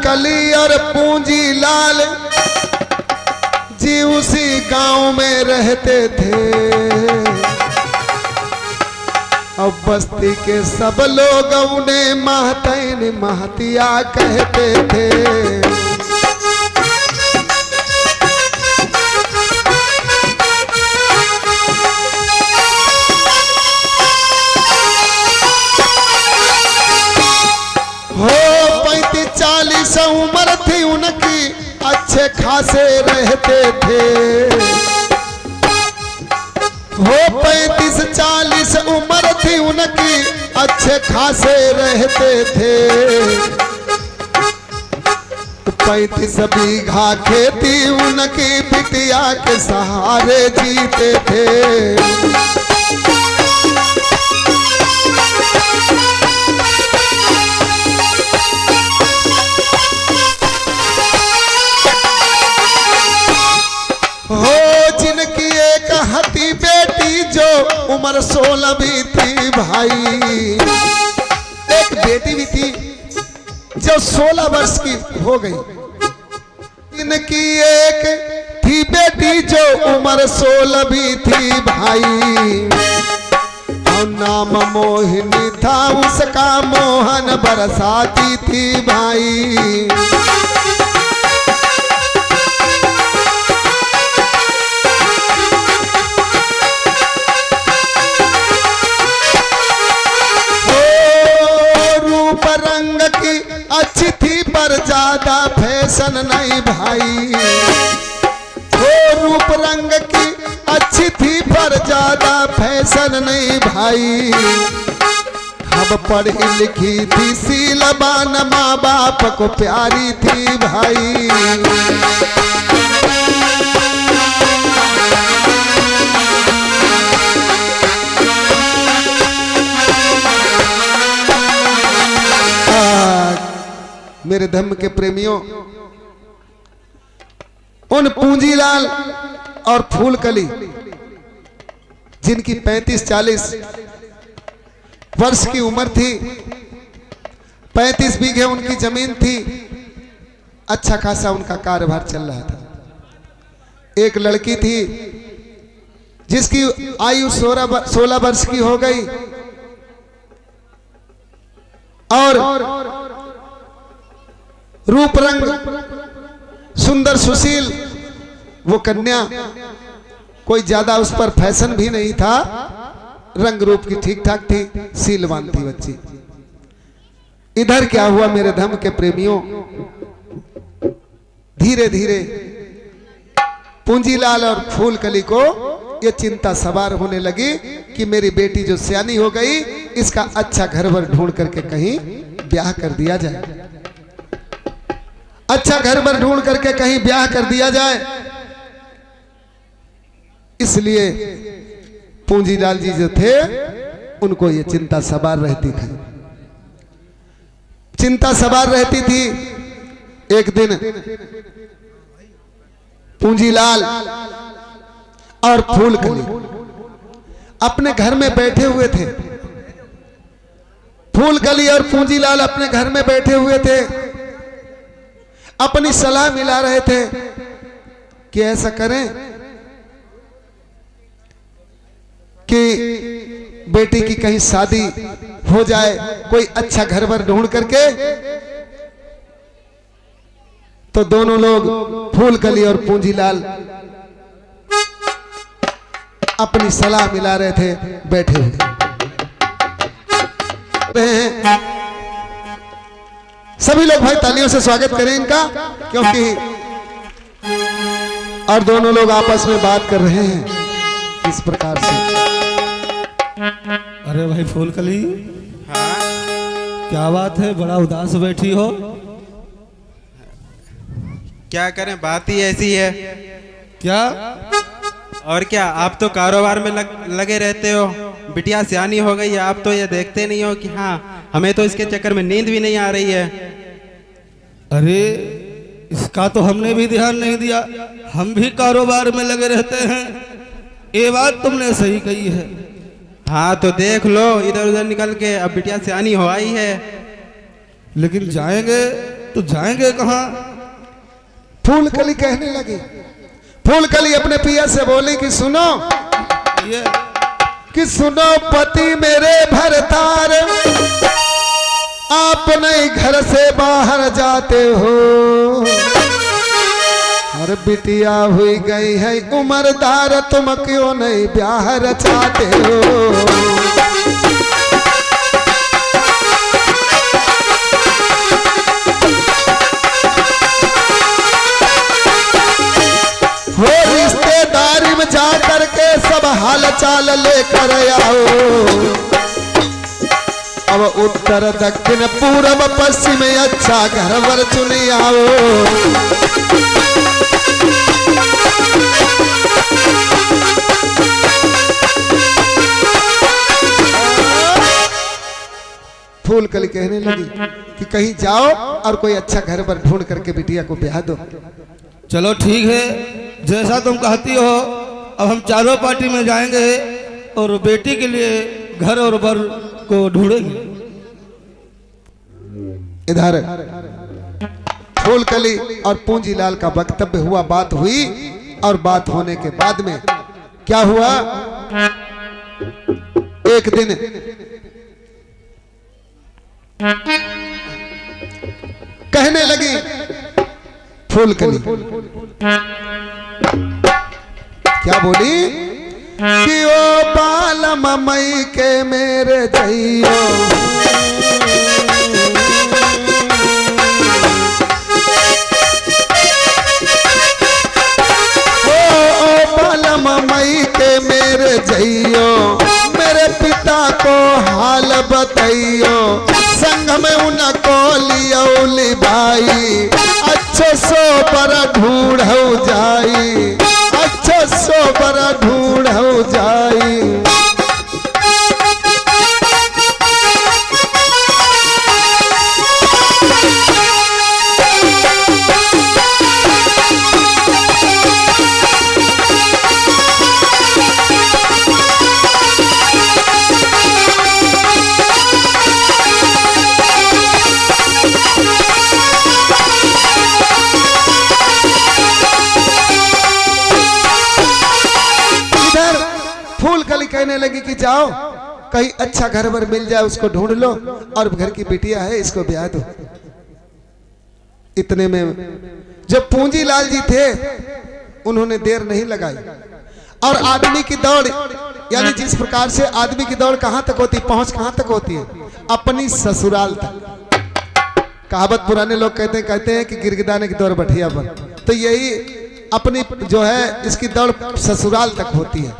कली और पूंजी लाल जी उसी गांव में रहते थे। अब बस्ती के सब लोग उन्हें महतैन महतिया कहते थे। हो 35-40 उम्र थी उनकी, अच्छे खासे रहते थे। हो 35-40 उम्र थी उनकी, अच्छे खासे रहते थे। 35 बीघा खेती उनकी बिटिया के सहारे जीते थे। हो जिनकी एक हती बेटी जो उम्र 16 भी थी भाई, एक बेटी भी थी जो 16 वर्ष की हो गई। इनकी एक थी बेटी जो उम्र 16 भी थी भाई, और नाम मोहिनी था उसका, मोहन बरसाती थी भाई। रंग की अच्छी थी पर ज्यादा फैशन नहीं भाई। हो रूप रंग की अच्छी थी पर ज्यादा फैशन नहीं भाई। अब पढ़ी लिखी थी शीलवान, माँ बाप को प्यारी थी भाई। मेरे धर्म के प्रेमियों, उन पूंजीलाल और फूलकली जिनकी 35-40 वर्ष की उम्र थी, 35 बीघे उनकी जमीन थी, अच्छा खासा उनका कारोबार चल रहा था। एक लड़की थी जिसकी आयु 16 वर्ष की हो गई, और रूप रंग सुंदर सुशील वो कन्या, कोई ज्यादा उस पर फैशन भी नहीं था, रंग रूप की ठीक ठाक थी, शीलवान थी बच्ची। इधर क्या हुआ मेरे धर्म के प्रेमियों, धीरे धीरे पूंजीलाल और फूलकली को ये चिंता सवार होने लगी कि मेरी बेटी जो सियानी हो गई, इसका अच्छा घर वर ढूंढ करके कहीं ब्याह कर दिया जाए, अच्छा घर वर ढूंढ करके कहीं ब्याह कर दिया जाए। इसलिए पूंजीलाल जी जो थे उनको ये चिंता सवार रहती थी, चिंता सवार रहती थी। एक दिन पूंजीलाल और फूलकली अपने घर में बैठे हुए थे। फूलकली और पूंजीलाल अपने घर में बैठे हुए थे, अपनी सलाह मिला रहे थे कि ऐसा करें कि बेटी की कहीं शादी हो जाए, कोई अच्छा घर वर ढूंढ करके। तो दोनों लोग फूलकली और पूंजीलाल अपनी सलाह मिला रहे थे, बैठे हुए सभी लोग भाई तालियों से स्वागत करें इनका, क्योंकि और दोनों लोग आपस में बात कर रहे हैं इस प्रकार से। अरे भाई फूलकली, हाँ क्या बात है, बड़ा उदास बैठी हो? क्या करें, बात ही ऐसी है। क्या? और क्या, आप तो कारोबार में लगे रहते हो, बिटिया सियानी हो गई है, आप तो ये देखते नहीं हो कि हाँ हमें तो इसके चक्कर में नींद भी नहीं आ रही है। अरे इसका तो हमने भी ध्यान नहीं दिया, हम भी कारोबार में लगे रहते हैं। ये बात तुमने सही कही है। हाँ तो देख लो इधर उधर निकल के, अब बिटिया सियानी हो आई है। लेकिन जाएंगे तो जाएंगे कहाँ? फूलकली कहने लगी, फूलकली अपने पिया से बोली कि सुनो, ये कि सुनो पति मेरे भरतार, आप नहीं घर से बाहर जाते हो, और बिटिया हुई गई है उम्रदार, तुम क्यों नहीं ब्याह रचाते हो? हो रिश्तेदारी में जा करके सब हाल चाल लेकर आओ, अब उत्तर दक्षिण पूर्व पश्चिम अच्छा घर वर चुनी आओ। फूलकली कहने लगी कि कहीं जाओ और कोई अच्छा घर पर ढूंढ करके बिटिया को ब्याह दो। चलो ठीक है, जैसा तुम कहती हो। अब हम चारों पार्टी में जाएंगे और बेटी के लिए घर और वर को ढूंढेंगे। इधर फूलकली और पूंजीलाल का वक्तव्य हुआ, बात हुई, और बात होने के बाद में क्या हुआ, एक दिन कहने लगी फूलकली, क्या बोली कि ओ बाल ममई के मेरे जइयो, ओ बाल ममई के मेरे जइयो, मेरे पिता को हाल बताइयो, संग में उनको लियौली भाई, अच्छे सो पर ढूंढ हो जाई, अच्छे सो पर ढूंढ हो जाई। कहने लगी कि जाओ कहीं अच्छा घर वर मिल जाए, उसको ढूंढ लो, और घर की बिटिया है इसको ब्याह दो। इतने में जब पूंजीलाल जी थे उन्होंने देर नहीं लगाई, और आदमी की दौड़, यानी जिस प्रकार से आदमी की दौड़ कहां तक होती, पहुंच कहां तक होती है, अपनी ससुराल तक। कहावत पुराने लोग कहते हैं कि गिरगिदाने की दौड़ बठिया पर, तो यही अपनी जो है इसकी दौड़ ससुराल तक होती है।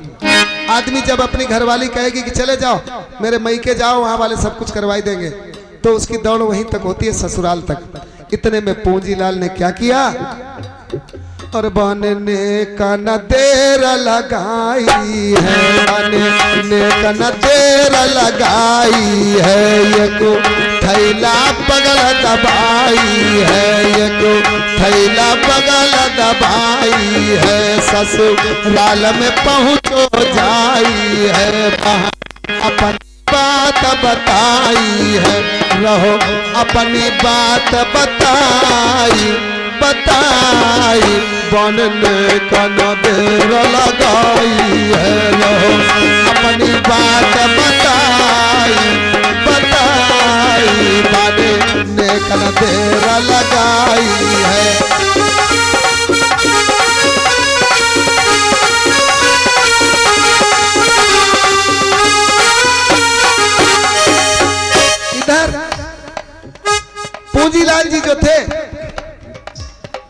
आदमी जब अपनी घरवाली कहेगी कि चले जाओ मेरे मईके जाओ, वहां वाले सब कुछ करवाई देंगे, तो उसकी दौड़ वहीं तक होती है, ससुराल तक। इतने में पूंजीलाल ने क्या किया, और बनने का न देर लगाई है, बनने का न देर लगाई है, ये को थैला बगल दबाई है, ये को थैला बगल दबाई है, ससुराल में पहुँचो जाई है, अपन बात बताई है, रहो अपनी बात बताई बताई, बनने का न देर लगाई है, रहो अपनी बात बताई बताई, बनने का न देर लगाई है। पूंजीलाल जी जो थे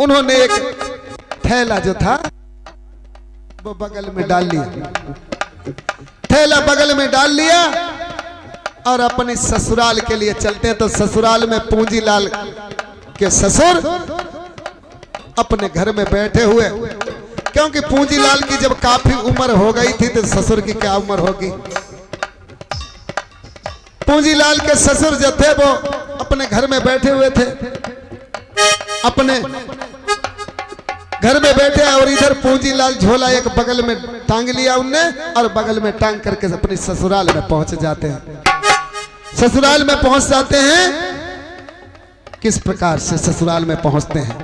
उन्होंने एक थैला जो था वो बगल में डाल लिया, थैला बगल में डाल लिया, और अपने ससुराल के लिए चलते हैं। तो ससुराल में पूंजीलाल के ससुर अपने घर में बैठे हुए, क्योंकि पूंजीलाल की जब काफी उम्र हो गई थी तो ससुर की क्या उम्र होगी। पूंजीलाल के ससुर जो थे वो अपने घर में बैठे हुए थे, अपने घर में बैठे, और इधर पूंजीलाल झोला एक बगल में टांग लिया उनने, और बगल में टांग करके अपने ससुराल में पहुंच जाते हैं। ससुराल में पहुंच जाते हैं किस प्रकार से ससुराल में पहुंचते हैं।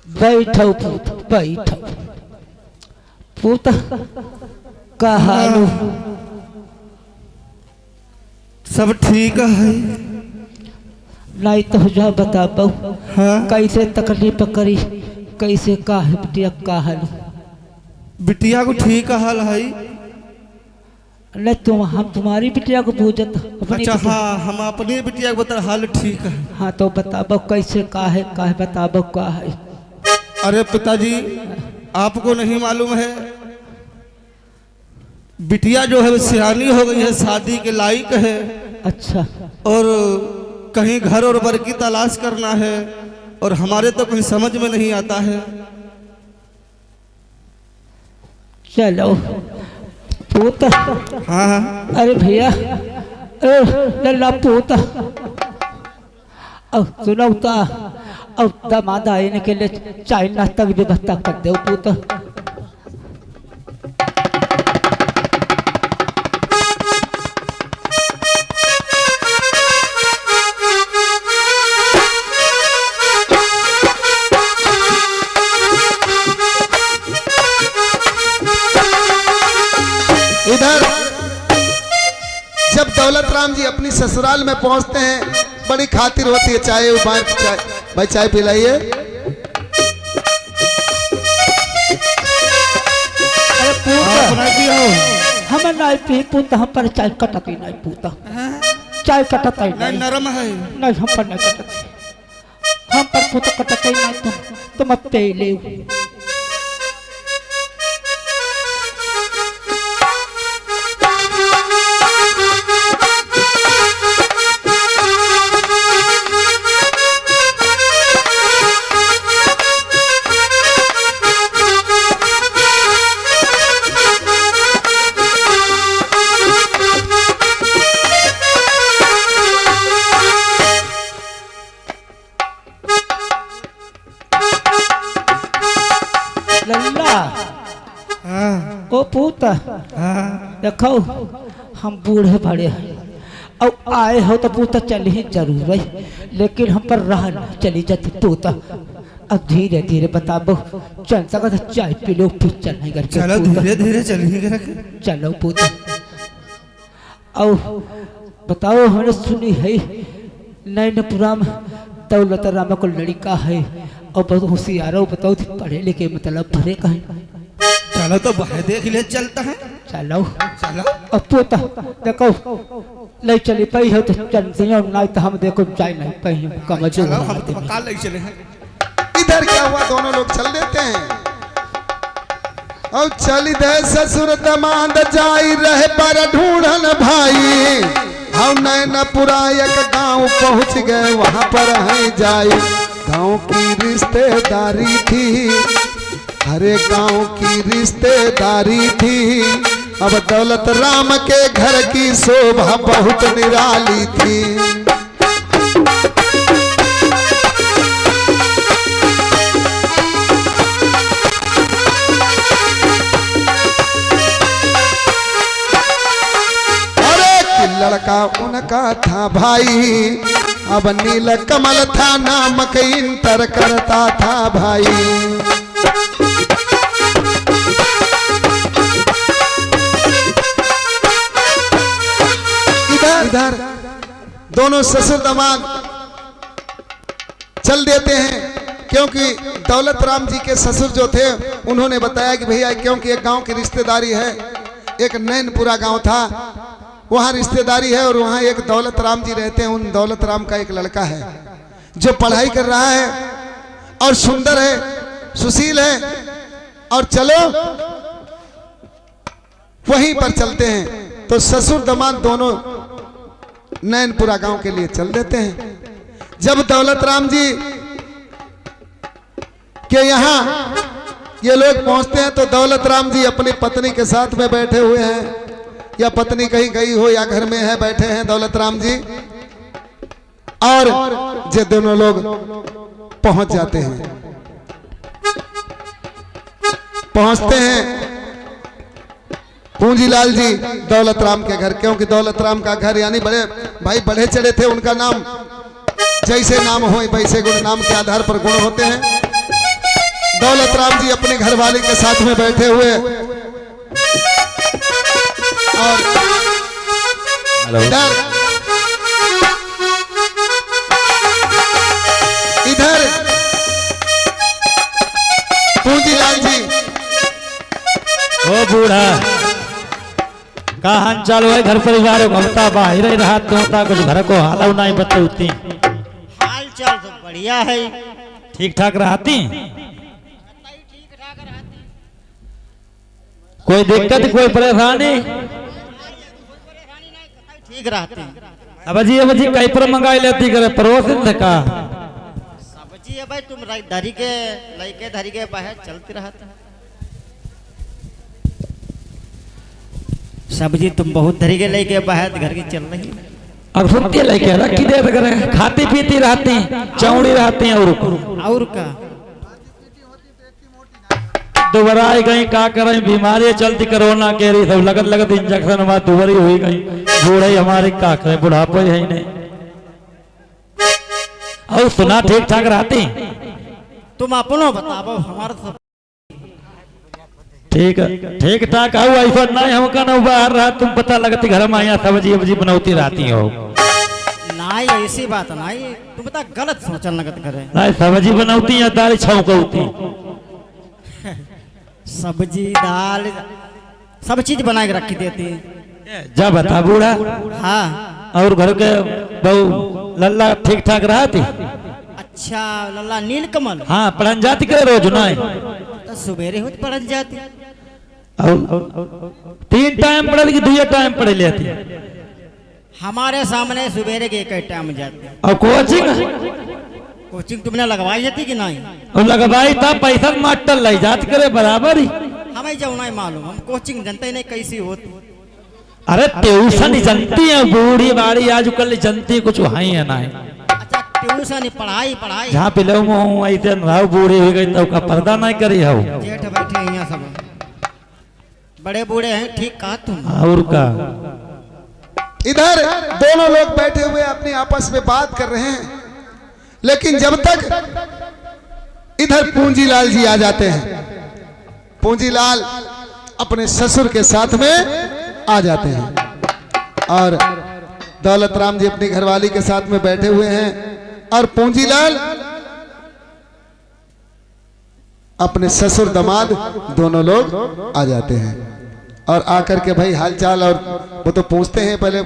बैठो पूत, बैठो पूत, का हालू? सब ठीक है। नहीं तो जा बता बहु, हाँ? कैसे तकलीफ करी, कैसे का है बिटिया, का हालू? बिटिया को ठीक हाल है। नहीं तुम, हम तुम्हारी बिटिया को पूछत अपनी अच्छा बिटिया। हाँ, हम अपनी बिटिया को बता हाल ठीक है। हाँ तो बताबो कैसे का है बताबो का है। अरे पिताजी, आपको नहीं मालूम है, बिटिया जो है वो सियानी हो गई है, शादी के लायक है। अच्छा, और कहीं घर और बर की तलाश करना है, और हमारे तो कहीं समझ में नहीं आता है। चलो पूत। हाँ हाँ। अरे भैया, लल्ला पूत, अब सुनो ता, अब दामाद आने के लिए चाय नाश्ता की व्यवस्था कर दो पूत। इधर जब दौलत राम जी अपनी ससुराल में पहुंचते हैं, बड़ी खातिर होती है चाय, चाय भाई चाय पिलाइए। अरे पूत, पियो। हम नहीं पी पूत, हम पर चाय कटती नहीं पूत, चाय कटता ही नहीं, नहीं, नरम है। नहीं हम पर नहीं कटती, हम पर पूत कटता ही नहीं, तुम पे ले। लल्ला हाँ ओ पूत, हाँ। देखो हम बूढ़े बड़े हैं, अब आए हो तो पूत चल ही जरूर है, लेकिन हम पर रह नहीं चली जाती पूत। अब धीरे धीरे बताबो, चल सका तो चाय पी लो, फिर चल नहीं करके चलो पूत। धीरे धीरे चलिए। चलो पूत। और बताओ, हमने सुनी है नैनपुरा में दौलत राम को लड़का है, और बहुत होशियार हो, बताओ पढ़े लिखे मतलब भरे कहीं। चलो तो वह देख ले, चलता है। चलो चलो। अब पूत देखो, नहीं चली पाई हो तो चलते हैं, नहीं तो हम देखो जाए नहीं पाई हो, कमजोर चलो, हो हम जाते तो हैं। काल नहीं चले हैं। इधर क्या हुआ, दोनों लोग चल देते हैं। और चली दे ससुर दमाद जाई रहे पर ढूंढन भाई, हम नैनपुरा एक गांव पहुंच गए, वहां पर है जाई। गांव की रिश्तेदारी थी, हरे गांव की रिश्तेदारी थी। अब दौलत राम के घर की शोभा बहुत निराली थी। लड़का उनका था भाई, अब नील कमल था नाम के इंतर करता था भाई। इधर इधर दोनों ससुर दामाद चल देते हैं, क्योंकि दौलत राम जी के ससुर जो थे उन्होंने बताया कि भैया क्योंकि एक गांव की रिश्तेदारी है, एक नैनपुरा गांव था, वहाँ रिश्तेदारी है, और वहाँ एक दौलत राम जी रहते हैं। उन दौलत राम का एक लड़का है जो पढ़ाई कर रहा है और सुंदर है, सुशील है, और चलो वहीं पर चलते हैं। तो ससुर दामाद दोनों नैनपुरा गांव के लिए चल देते हैं। जब दौलत राम जी के यहाँ ये लोग पहुंचते हैं तो दौलत राम जी अपनी पत्नी के साथ में बैठे हुए हैं, या पत्नी कहीं गई हो या घर में है, बैठे हैं दौलत राम जी। और ये दोनों लोग पहुंच जाते हैं, पहुंचते हैं पूंजीलाल जी दौलत राम के घर, क्योंकि दौलत राम का घर यानी बड़े भाई बढ़े चढ़े थे, उनका नाम जैसे नाम हो वैसे गुण, नाम के आधार पर गुण होते हैं। दौलत राम जी अपनी घरवाली के साथ में बैठे हुए और इधर पूंजीलाल जी, ओ बूढ़ा का हाल चाल है? घर परिवार घूमता बाहर ही रहा तोता, कुछ घर को हाल नहीं बतौती। हाल चाल तो बढ़िया है, ठीक ठाक रहती, कोई दिक्कत कोई परेशानी? ठीक रहते हैं। अब जी कहीं पर मंगाई लेती करे परोस का सब्जी है भाई, तुम धरी के लइके धरी के बाहर चलती रहते। सब्जी तुम बहुत धरी के लेके बाहर घर की चल रही। अब सुनती लेके रखी दे करे, खाती पीती रहती, चौड़ी रहती और का दोबारा आई गई का करें, बीमारी चलती कोरोना के रही सब लगत लगत इंजेक्शन हमारी दुबरी हुई गई, बूढ़े हमारे का करें, बुढ़ापे है नहीं। और सुना ठीक ठाक रहती? तुम अपनो बताओ, हमारा सब ठीक ठाक आओ, ऐसा नहीं हमका ना बाहर रहा, तुम पता लगती घर में यहाँ सब्जी वब्जी बनौती रहती हो। नहीं ऐसी बात नहीं, तुम बता गलत सोचन लगत करे। नहीं सब्जी बनौती या दाल छौकौती? सब्जी दाल सब चीज बना के रखी देती। जा बता बूढ़ा। हाँ। और घर के बहू लल्ला ठीक ठाक रहती? अच्छा लल्ला नीलकमल? हाँ पढ़न जाती करे रोज नहीं? तो सवेरे हो पढ़न जाती। और 3 टाइम पढ़ की 2 टाइम पढ़ लेती? हमारे सामने सवेरे के 1 टाइम जाती। और कोचिंग कोचिंग तुमने लगवाई जाती कि नहीं? और लगवाई था, पैसा मास्टर ले जात करे बराबर ही। हमें जो नहीं मालूम, हम कोचिंग जानते ही नहीं कैसी होती। अरे ट्यूशन जानती है बूढ़ी बाड़ी आजकल जानती कुछ है या नहीं? अच्छा ट्यूशन पढ़ाई पढ़ाई जहाँ पे लो मुँह ऐसे राव बूढ़ी हो गई तो का पर्दा नहीं करी हो। जेठ बैठे यहाँ सब बड़े बूढ़े हैं, ठीक कहा तुम। और का इधर दोनों लोग बैठे हुए अपनी आपस में बात कर रहे हैं, लेकिन जब तक इधर पूंजीलाल जी आ जाते हैं, पूंजीलाल अपने ससुर के साथ में आ जाते हैं और दौलत राम जी अपनी घरवाली के साथ में बैठे हुए हैं और पूंजीलाल अपने ससुर दामाद दोनों लोग आ जाते हैं और आकर के भाई हालचाल और वो तो पूछते हैं पहले।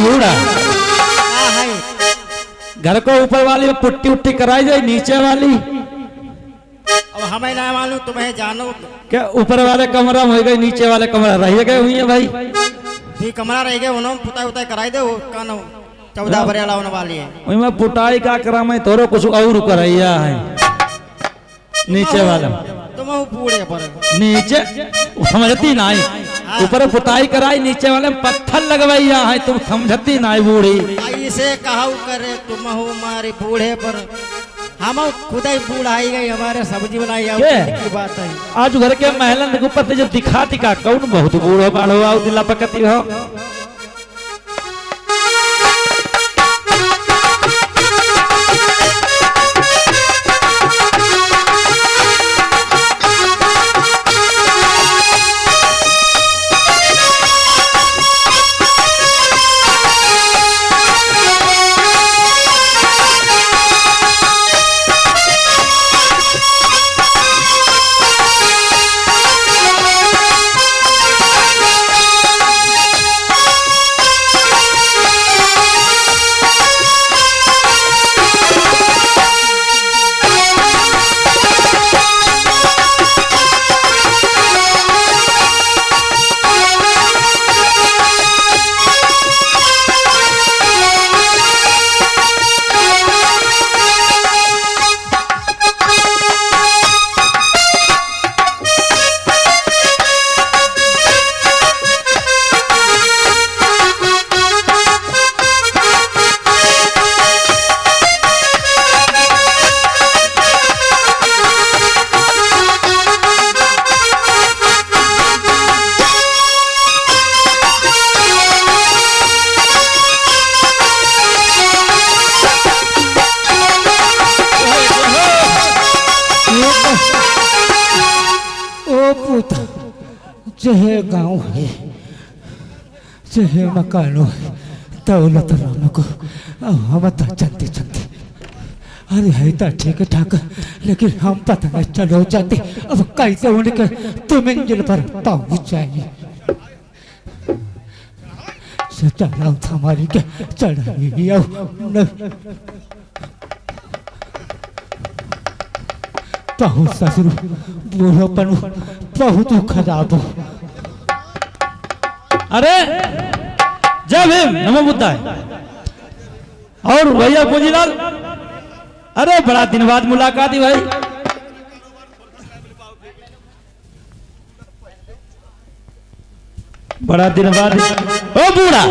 बूढ़ा हाँ है। घर को ऊपर वाली में पुट्टी उट्टी कराई जाए, नीचे वाली अब हमें ना मालूम, तुम्हें जानो। क्या ऊपर वाले कमरा में हो गई, नीचे वाले कमरा रह गए हुई है भाई? भी कमरा रह गए, उन्होंने पुताई उताई कराई दे, कानो 14 बरेला होने वाली है। उसमें पुटाई का करा मैं तोरो कुछ और करैया है नीचे वाला। तुम बूढ़े पर नीचे समझती नहीं, ऊपर पुताई कराई, नीचे वाले में पत्थर लगवाइया है, तुम समझती नहीं बूढ़ी। ऐसे कहू करे तुम हमारे बूढ़े पर, हम खुद ही बूढ़ाई गई, हमारे सब्जी बनाई की बात है। आज घर के महलन के ऊपर से जो दिखाती का कौन बहुत बूढ़ो बाढ़ो आओ दिला पकती हो। चाहे गांव है चाहे मकानो है दौलत राम को हम तो चलते चलते अरे है तो ठीक ठाक लेकिन हम पता नहीं चलो जाते अब कैसे उनके तो मंजिल पर पहुंच जाएंगे चढ़ाओ हमारी के चढ़ाई बहुत ससुर बूढ़ोपन बहुत खराब हो। अरे जय भीम नमो बुद्धाय। और भैया पूंजीलाल, अरे बड़ा दिन बाद मुलाकात ही भाई। बड़ा दिन बाद। ओ बूढ़ा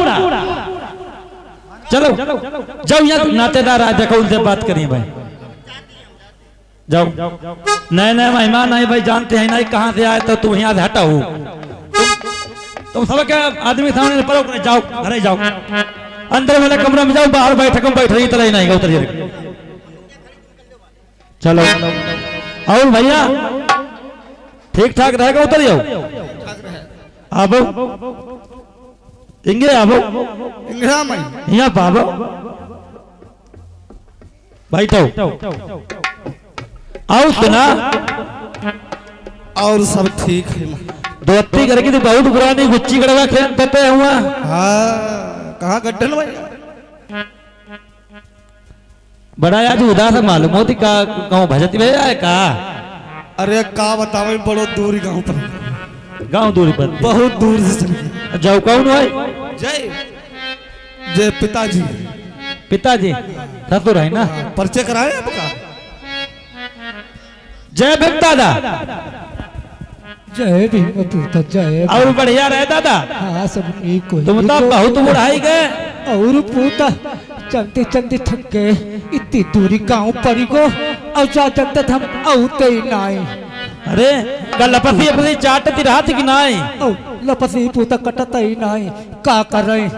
चलो जाओ, यहाँ नातेदार आ देखो उनसे बात करिए भाई। जाओ, नए नए मेहमान आए भाई, जानते हैं नहीं कहाँ से आए, तो तुम यहाँ से हटाओ। तुम सब क्या आदमी सामने पड़ो, जाओ घरे जाओ, अंदर वाले कमरे में जाओ, बाहर बैठक में बैठ रही तरह नहीं उतर चलो। और भैया ठीक ठाक रहेगा, उतर जाओ। आबो इंगे आबो यहाँ पाबो बैठो। आओ सुना, और सब ठीक है। दोस्ती करके तो बहुत पुरानी गुच्ची गड़वा खेल देते हुआ। हाँ कहाँ गड्ढन भाई, बड़ा आज उदास मालूम होती का गाँव भजती भैया है का। अरे का बतावे, बड़ो दूरी गांव पर, गाँव दूरी पर बहुत दूर से चले। जाओ कौन है? जय जय पिताजी। पिताजी ससुर है ना, परिचय कराए आपका। जय भीम दादा। जय भीम पुत्र जय। और बढ़िया रहे दादा। हाँ सब ठीक हो। तुम तो बहुत बुढ़ाई गए। और पूता चलते चलते थक गए, इतनी दूरी गाँव पड़ी को और जा चलते हम आते ही नाई। अरे कल लपसी अपनी चाटती रहा थी कि नहीं? लपसी पूता कटता ही नाई, का कर रहे?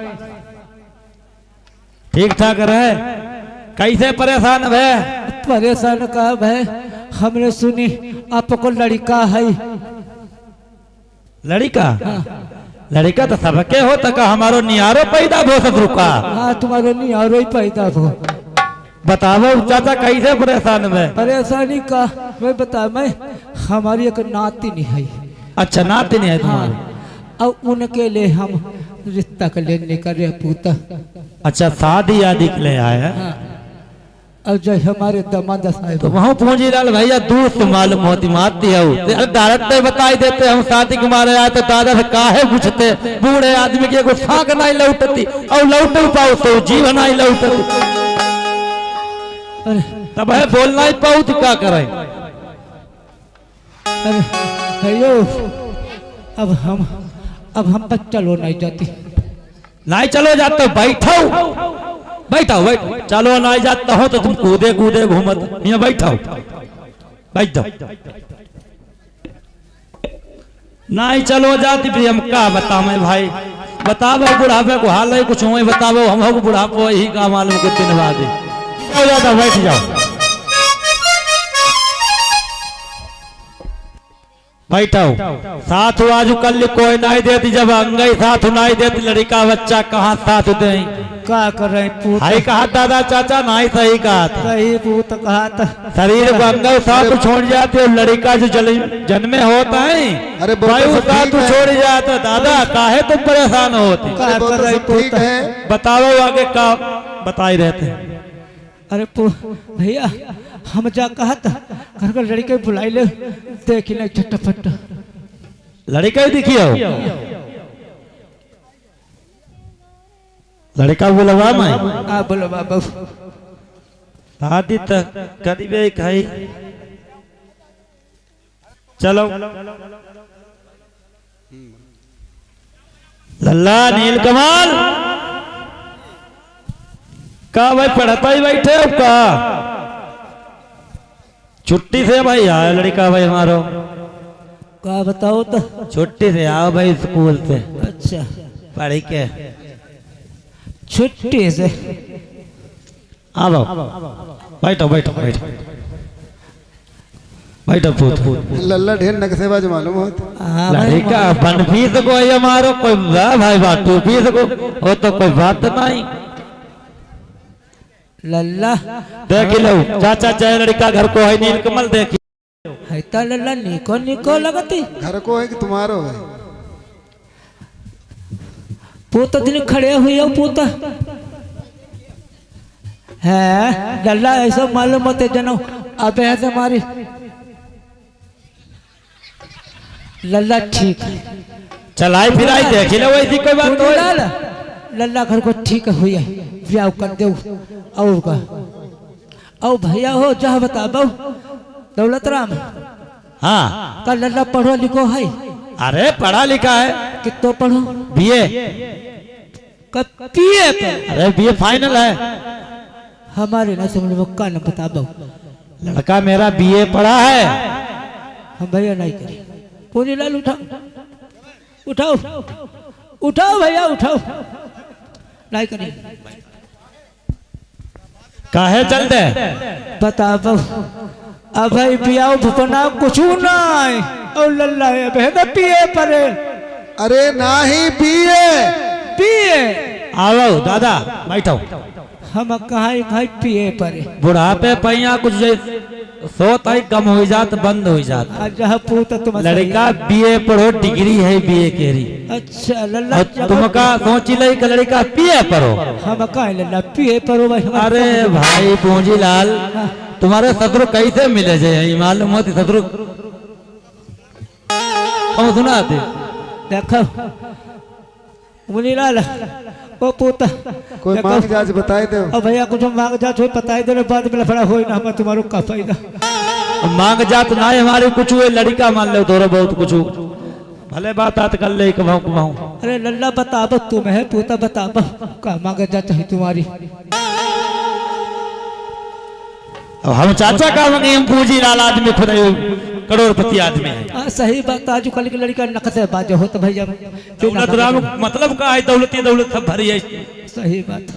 ठीक ठाक रहे, कैसे परेशान है? परेशान का है, हमने सुनी आपको लड़का है। लड़का? लड़का तो सबके होता का, हमारो नियारो पैदा हो ससुर का। हाँ तुम्हारे नियारो ही पैदा हो। बताओ चाचा कैसे परेशान में? परेशानी का मैं बता, मैं हमारी एक नातिनी है। अच्छा नातिनी है तुम्हारी? हाँ, और उनके लिए हम रिश्ता कर लेने का रे पूता। अच्छा शादी आदि के लिए आए हैं? हाँ, और जो हमारे दामाद साहब तो वहाँ पूंजीलाल भैया दूर से मालूम होती मारती है, डायरेक्ट बताई देते हम शादी के मारे आए, तो दादा से काहे पूछते? बूढ़े आदमी की एगो फाक नहीं लौटती और लौट पाओ तो जीवन नहीं लौटती। अरे तब है बोलना ही पाऊ तो क्या करें? अरे भैयो अब हम पर चलो नहीं जाती। नहीं चलो जाते, बैठो बैठो बैठो। चलो नहीं जाता हो तो तुम कूदे कूदे घूमत, यहाँ बैठो बैठ जाओ। नहीं चलो जाती भी हम क्या बतावे भाई, बताओ बुढ़ापे को हाल है कुछ हुए बताओ, हम बुढ़ापो यही का मालूम कुछ दिन बाद जाता। बैठ जाओ बैठो। साथ आज कल कोई नहीं देती, जब अंगई साथ नहीं देती, लड़का बच्चा कहाँ साथ दे? क्या कर रहे पूत? हाई कहा दादा चाचा, नहीं सही कहा था। सही पूत कहा था। शरीर को अंगई साथ छोड़ जाते, और लड़का जो जन्मे होता है अरे वायु साथ छोड़ जाता। दादा काहे तुम परेशान होते? क्या कर रहे ठीक पूत? है। बताओ आगे का बताई रहते। अरे भैया हम जा कहा था घर का लड़के बुलाई ले, देखी नहीं झटपट लड़का ही दिखियो, लड़का बोलवा मैं। हाँ बोलो बाबू। शादी तक करीबे खाई। चलो लल्ला नील कमाल का भाई पढ़ता ही बैठे हो का? छुट्टी से भाई आया लड़का भाई हमारो। क्या बताओ तो? छुट्टी से आओ भाई स्कूल से, अच्छा पढ़ के छुट्टी से आओ। बैठो बैठो बैठो बैठो पूत लल्ला ढेर नकसेबाज मालूम होता। हाँ भाई, लड़का बन फीस को ये मारो कोई वाह भाई बात टू फीस को वो तो कोई बात नहीं। लल्ला देख लो चाचा चाहे लड़का घर को है नीलकमल देखी है तो लल्ला निको निको लगती। घर को है कि तुम्हारो है? पूत दिन खड़े हुए हो पूत है लल्ला ऐसा मालूम होते जनो अब ऐसे हमारी लल्ला ठीक है। चलाई फिराई देख लो ऐसी कोई बात तो लल्ला लल्ला घर को ठीक हुई है ब्याह कर दो और का और भैया हो जा बता बहु दौलत राम हाँ का लल्ला पढ़ो लिखो है अरे पढ़ा लिखा है कितो पढ़ो बीए कब पिए पर अरे बीए फाइनल है हमारे ना समझ में का न बता बहु लड़का मेरा बीए पढ़ा है हम भैया नहीं करें पूरी लाल उठाओ उठाओ उठाओ भैया उठाओ नहीं करें काहे चलते बता बहु अब भाई पियाओ भुपना कुछ नहीं और लल्ला है बेहद पिए परे अरे नाही पिए पिए आओ दादा बैठो हम कहा भाई पिए परे बुढ़ापे पैया कुछ सोत है कम हो जात बंद हो जात आज जहाँ पूत तुम लड़का बीए पढ़ो डिग्री है बीए केरी अच्छा लल्ला और तुमका सोची लई का लड़का बीए पढ़ो हम कहा लल्ला पिए परो भाई अरे भाई पूंजी लाल तुम्हारे शत्रु कैसे मिले जाए मालूम होती शत्रु हम सुनाते देखो मुनी लाल ओ पूता कोई मांग जांच बताए दो। अब भैया कुछ मांग जांच हो बताई दे बाद में लफड़ा हो ना हम तुम्हारो का फायदा मांग जात ना हमारे कुछ हुए लड़का मान लो थोड़ा बहुत कुछ भले बात आत कर ले कमाऊ कमाऊ अरे लल्ला बता बो तुम है पूता बता बो का मांग जांच है तुम्हारी अब हम चाचा का मांगे हम पूंजी लाल आदमी खुद करोड़पति आदमी है सही बात आज कल की लड़का नकसे बाजे हो तो भैया दौलत राम मतलब का है दौलती दौलत सब भरी है सही बात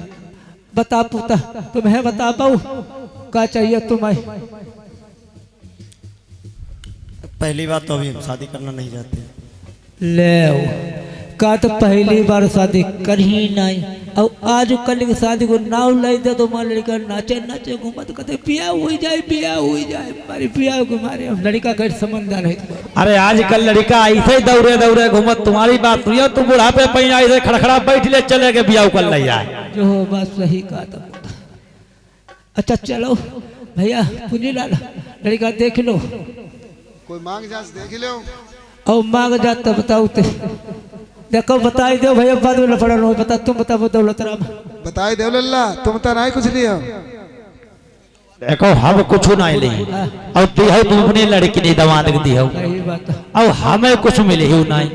बता पूता तुम्हें बता पाऊ क्या चाहिए तुम्हें पहली बात तो अभी हम शादी करना नहीं चाहते। ले का तो पहली बार शादी कर ही नहीं और आज कल की शादी को नाव लाई दे तो मान लड़का नाचे नाचे घूमत कहते पिया हुई जाए हमारी पिया को मारे हम लड़का का समझदार है तुम्हारा। अरे आजकल लड़का ऐसे ही दौड़े दौड़े घूमत तुम्हारी बात सुनियो तुम बुढ़ापे पैया ऐसे खड़खड़ा बैठ ले चले के बियाह कर ले जाए जो बात सही कहा था। अच्छा चलो भैया पूंजी लाल लड़का देख लो कोई मांग जांच देख लो और मांग जाता बताओ देखो बताई दो भैया बाद में लफड़ा लो बता तुम बताओ दौलत राम बताए दो लल्ला तुम तो नहीं कुछ लिया। देखो हम कुछ नहीं ली और तू है तू अपनी लड़की नहीं दवाद दी हो सही बात है। और हमें कुछ मिले ही नहीं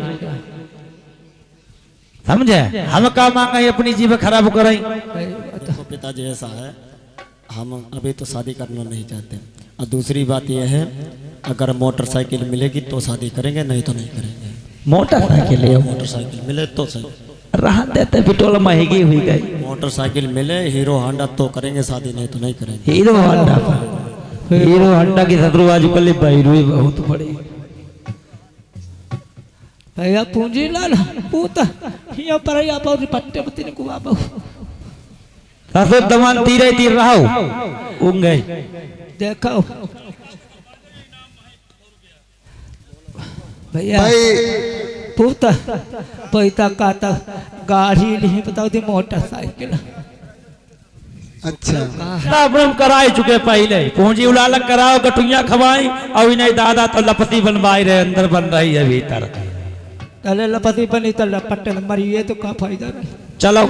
समझे हम का मांगे अपनी जीव खराब करें सही बात है। देखो पिताजी ऐसा है हम अभी तो शादी करना नहीं चाहते और दूसरी बात यह है अगर मोटरसाइकिल मिलेगी तो शादी करेंगे नहीं तो नहीं करेंगे। मोटरसाइकिल मोटरसाइकिल मिले तो सही रहा देते पेट्रोल महंगी हुई गई मोटरसाइकिल मिले हीरो हांडा तो करेंगे शादी नहीं तो नहीं करेंगे। हीरो होंडा की शत्रु आज कल बैरुई बहुत बड़ी भैया पूंजी लाल पूता यहाँ पर या पाओ पट्टे पत्ती ने कुआ पाओ ससुर दमान तीरे तीर रहो उंग गई देखो भैया भाई पूता पैता काता गाड़ी नहीं बताओ दी मोटरसाइकिल अच्छा हम कराई चुके पहले पूंजी उलालक कराओ गटुइया खवाई और नहीं दादा तो लपसी बनवाई रहे अंदर बन रही है भीतर तले लपति बनी तो लपटे मरिए तो का फायदा नहीं। चलो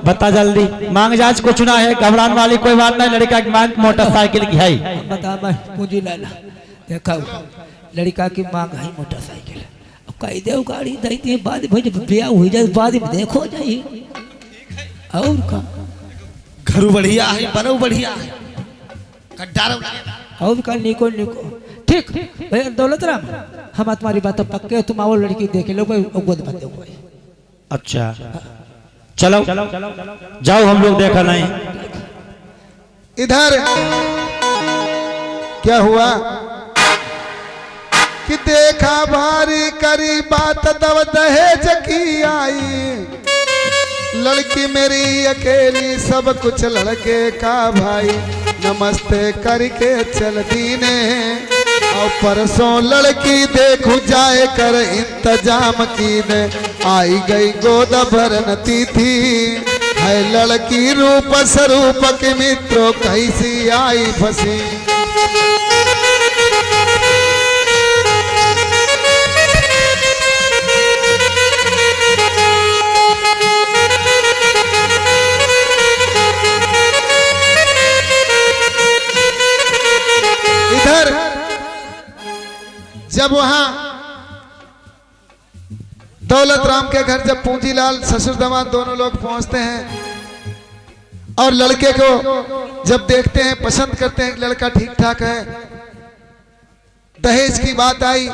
बता जल्दी मांग जांच कुछ ना है घबराने वाली कोई बात नहीं लड़का की मांग मोटरसाइकिल की है बता भाई पूंजी लाला देखा लड़का की मांग है मोटरसाइकिल अब कही दे गाड़ी दी थी बाद भाई जब ब्याह हो जाए बाद में देखो जाइए और का घर बढ़िया है बनो बढ़िया है कड्डार और का निको निको ठीक भैया दौलत राम हम तुम्हारी बात पक्के तुम आओ लड़की देख लो भाई गोद बंद दो भाई। अच्छा चलो जाओ हम लोग देखा नहीं इधर क्या हुआ कि देखा भारी करी बात दव दहेज की आई, लड़की मेरी अकेली सब कुछ लड़के का भाई, नमस्ते करके चल दीने और परसों लड़की देखू जाए कर इंतजाम की ने, आई गई गोद भरन तिथि है लड़की रूप स्वरूप के मित्रों कैसी आई फंसी। इधर जब वहां दौलत राम के घर जब पूंजीलाल ससुर दामाद दोनों लोग पहुंचते हैं और लड़के को जब देखते हैं पसंद करते हैं लड़का ठीक ठाक है, दहेज की बात आई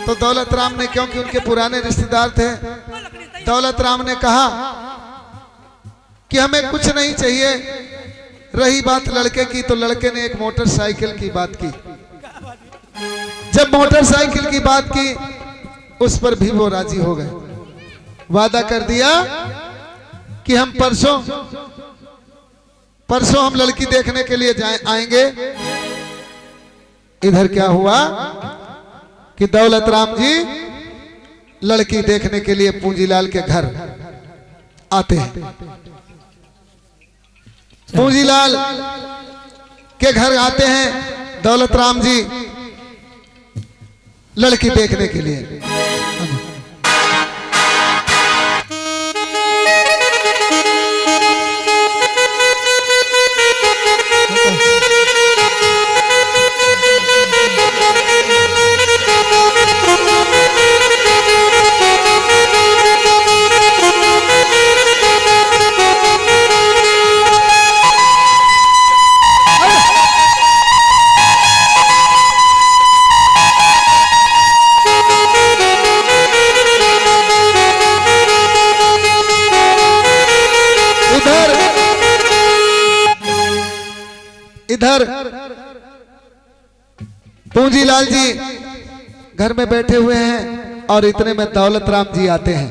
तो दौलत राम ने, क्योंकि उनके पुराने रिश्तेदार थे, दौलत राम ने कहा कि हमें कुछ नहीं चाहिए। रही बात लड़के की तो लड़के ने एक मोटरसाइकिल की बात की। जब मोटरसाइकिल की बात की उस पर भी वो राजी हो गए, वादा कर दिया कि हम परसों हम लड़की देखने के लिए आएंगे। इधर क्या हुआ कि दौलत राम जी लड़की देखने के लिए पूंजीलाल के घर आते हैं। पूंजीलाल के घर आते हैं दौलत राम जी लड़की देखने के लिए। इधर पूंजीलाल जी घर में बैठे हुए हैं और इतने में दौलत राम जी आते हैं।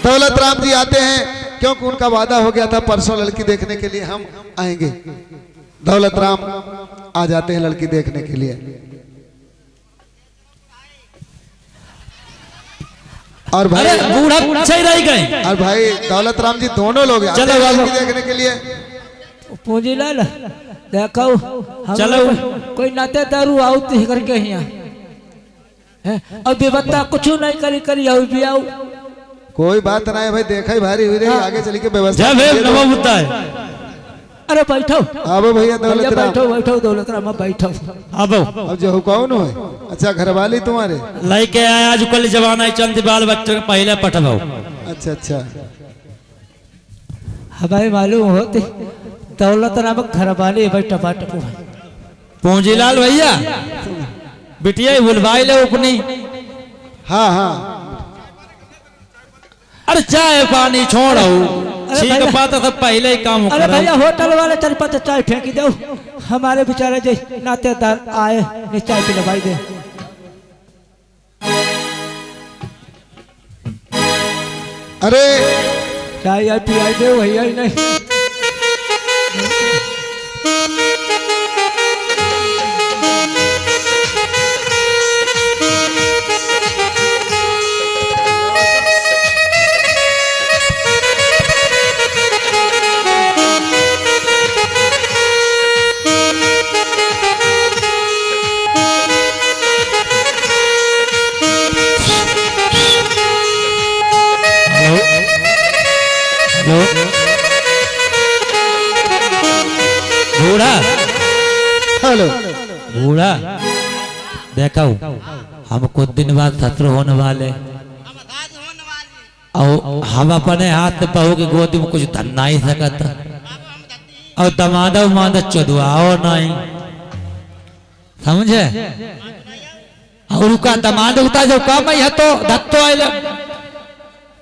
दौलत राम जी आते हैं क्योंकि उनका वादा हो गया था परसों लड़की देखने के लिए हम आएंगे। दौलत राम आ जाते हैं लड़की देखने के लिए और भाई बूढ़ा सही रह गए। और भाई दौलत राम जी दोनों लोग आते हैं लड़की देखने के लिए। पूंजीलाल देखो चलो कोई नाते दारू आउती करके यहाँ अब बेबत्ता कुछ नहीं करी करी आओ भी आओ। कोई बात नहीं भाई, देखा ही भारी हुई रही, आगे चली के व्यवस्था। अरे बैठो अब भैया दौलत राम, बैठो बैठो दौलत राम बैठो। अब जो कौन है? अच्छा घर वाली तुम्हारे लेके आए आज कल जमाना चंद बाल बच्चों के पहले पठवाओ। अच्छा अच्छा हमारे मालूम होते दौलत राम घर वाले बैठा बाट पूंजीलाल भैया बिटिया बुलवाई ले अपनी। हाँ हाँ अरे चाय पानी छोड़ो ठीक बात है पहले ही काम अरे भैया होटल वाले चल पता चाय फेंकी दो हमारे बेचारे जो नातेदार आए ने चाय पिलवाई दे। अरे चाय पिलाई दे भैया ही नहीं। बूढ़ा हेलो बूढ़ा देखो हम कुछ दिन बाद ससुर होने वाले और हम अपने हाथ में बहू की गोदी में कुछ धन नहीं सकता और दमादा उमादा चुदवाओ नहीं समझे। और उनका दमाद उता जो काम है तो धत्तो आइले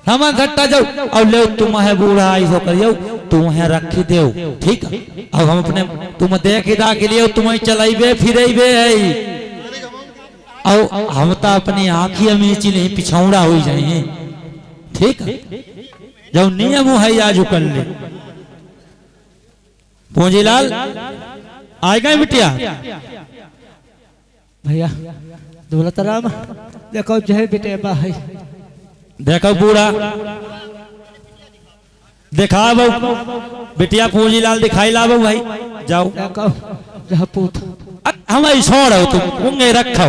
सामान सट्टा जाओ और ले तुम है बूढ़ा आई हो करियो तुम है रखी देओ ठीक है। अब हम अपने तुम देख के लिए तुम्हें चलाइबे फिरेबे है और हम तो अपनी आँखिया मीची नहीं पिछौड़ा हो जाए। ठीक है, जब नियम है आज कर ले। पूंजीलाल आएगा बिटिया? भैया दौलत राम देखो जय बेटे बा है। देखो बूढ़ा दिखा बहु बिटिया पूंजीलाल दिखाई ला बहु भाई। जाओ देखो जहाँ पूत हम छोड़ हो तुम उंगे रखो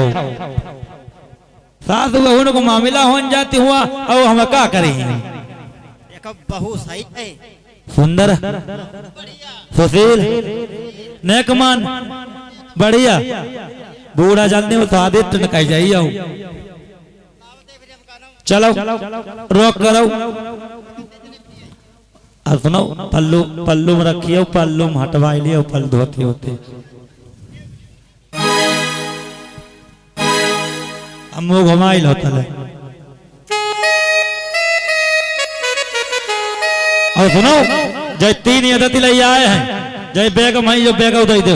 सास बहू को मामला हो जाती हुआ और हम क्या करेंगे? देखो बहु सही है, सुंदर सुशील नेकमान बढ़िया। बूढ़ा जानते हो तो आदित्य न कह जाइए। चलो रोक करो और सुनो पल्लू पल्लू में रखिए, पल्लू में हटवा लिए पल धोते होते हम वो घुमाइल होता है। और सुनो जय 3 यदति ले आए हैं, जय बैग मई जो बैग उदय दो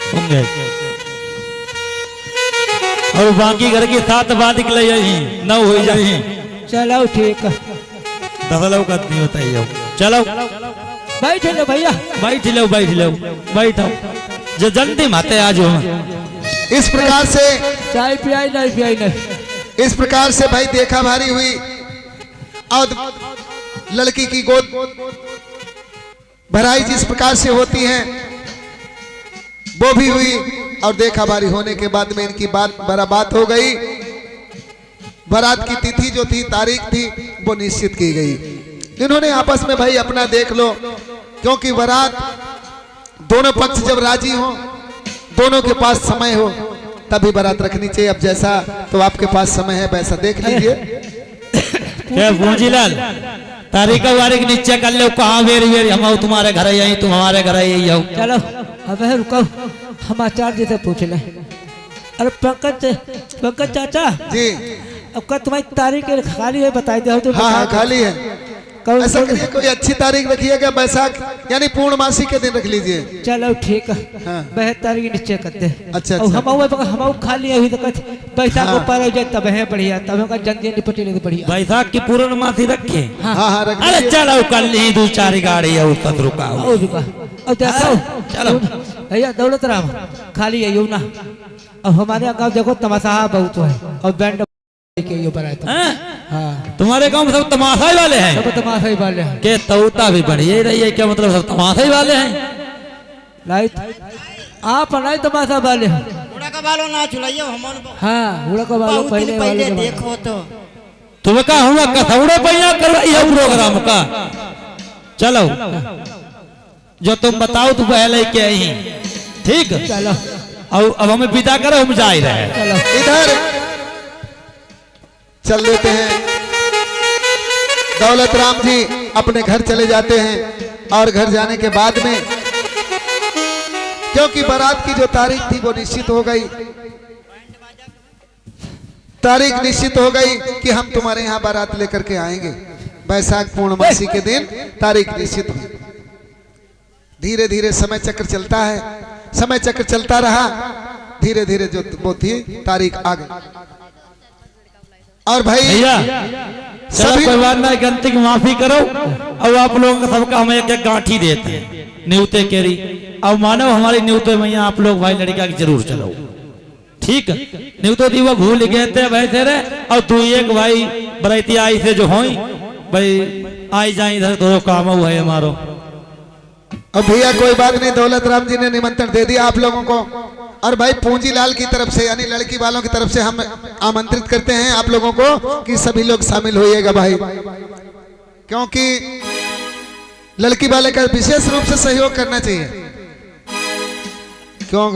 होंगे और बाकी घर की 7 बाद निकले जाए 9 हो जाए। चलो ठीक है 10 लोग नहीं होता है। चलो बैठ लो भैया, बैठ लो बैठ लो बैठो जो जल्दी माते आज हो। इस प्रकार से चाय पियाई नहीं। इस प्रकार से भाई देखा भारी हुई और लड़की की गोद भराई जिस प्रकार से होती है वो भी हुई और देखा भारी होने के बाद में इनकी बात हो गई। बारात की तिथि जो थी, तारीख थी, वो निश्चित की गई। इन्होंने आपस में भाई अपना देख लो, क्योंकि बारात दोनों पक्ष जब राजी हो, दोनों के पास समय हो, तभी बारात रखनी चाहिए। अब जैसा तो आपके पास समय है वैसा देख लीजिए। क्या पूंजीलाल तारीख वारीख नीचे कर लो, कहाँ वेरी वेरी हम तुम्हारे घर आई, तुम हमारे घर आई आओ। चलो अब रुको हम आचार्य जी से पूछ ले। अरे पंकज चाचा जी अब का तुम्हारी तारीख खाली है बताई दे तो। हाँ हाँ खाली है। ऐसा करिए कोई अच्छी तारीख रखिएगा, बैसाख यानी पूर्णमासी के दिन रख लीजिए। चलो ठीक है हाँ। 72 तारीख निश्चय करते। अच्छा हम खाली है तो बैसाख को पार हो जाए तब है बढ़िया, तब का जल्दी निपटी लगे बढ़िया। बैसाख की पूर्णमासी रखे। हाँ हाँ रख अरे लीजिए। चलो कल ही 2-4 गाड़ी है उस रुका और रुका और देखो चलो भैया दौलत राम खाली है यू ना। अब हमारे गाँव देखो तमाशा बहुत है और बैंड के ये बनाए तो। हाँ तुम्हारे गांव में सब तमाशा ही वाले हैं। सब तमाशा ही वाले हैं। के तौता भी बढ़िया ही रही है, क्या मतलब सब तमाशा ही वाले हैं? लाइट आप नहीं तमाशा वाले हैं। उड़ा का बालो ना चुलाइए हमन। हाँ उड़ा को वालों पहले वाले देखो तो तुम्हें कहा हुआ कसौड़े पहिया करवाई है प्रोग्राम का। चलो जो तुम बताओ तो पहले के आई ठीक। चलो और अब हमें विदा करो, हम जा ही रहे। चलो इधर चल देते हैं। दौलत राम जी अपने घर चले जाते हैं और घर जाने के बाद में क्योंकि बारात की जो तारीख थी वो निश्चित हो गई, तारीख निश्चित हो गई कि हम तुम्हारे यहाँ बारात लेकर के आएंगे। बैसाख पूर्णमासी के दिन तारीख निश्चित हुई। धीरे धीरे समय चक्र चलता है, समय चक्र चलता रहा, धीरे धीरे जो वो थी तारीख आ गई। और भाई भैया चलो कोई बात नहीं, गलती की माफी करो और आप लोगों का सबका हम एक गांठी देते हैं न्यूते केरी। अब मानो हमारी न्यूते में आप लोग भाई लड़का की जरूर चलो ठीक है। न्यूतो दी वो भूल गए थे वैसे रे। और तू एक भाई बरैती आई से जो होई भाई आई जाए इधर तो काम हुआ है हमारो। अब भैया कोई बात नहीं, दौलत राम जी ने निमंत्रण दे दिया आप लोगों को। और भाई पूंजीलाल की तरफ से यानी लड़की वालों की तरफ से हम आमंत्रित करते हैं आप लोगों को कि सभी लोग शामिल होइएगा भाई, क्योंकि लड़की वाले का विशेष रूप से सहयोग करना चाहिए। क्यों